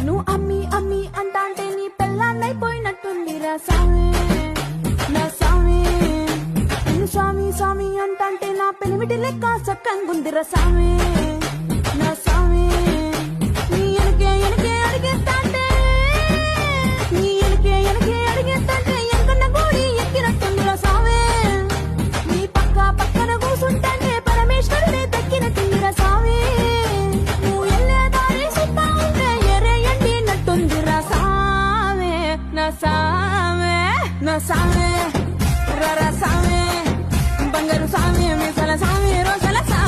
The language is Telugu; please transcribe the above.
నువ్వు అమ్మి అమ్మి అంటాంటే నీ పెళ్ళాన్నైపోయినట్టుందిరా సామి నా సామి. నువ్వు స్వామి స్వామి అంటాంటే నా పెనిమిటి లెక్క సక్కంగుందిరా సామి నా సామి. నీ ఎనకే ఎనకే అడిగేస్తాంటే నీ ఎనకే ఎనకే అడిగేస్తాంటే ఎంకన్న గోడి ఎక్కినట్టుందిరా సామి. నీ పక్క పక్కన కూసుంటాంటే పరమేశ్వరుడే దక్కినట్టుందిరా సామి. నువ్వు ఎల్లే దారి సుత్తా ఉంటే ఎర్రయండి నట్టుందిరా సామి నా సామి నా సామి రర సామి బంగారు సామి మీసల సామి రోజల సామి.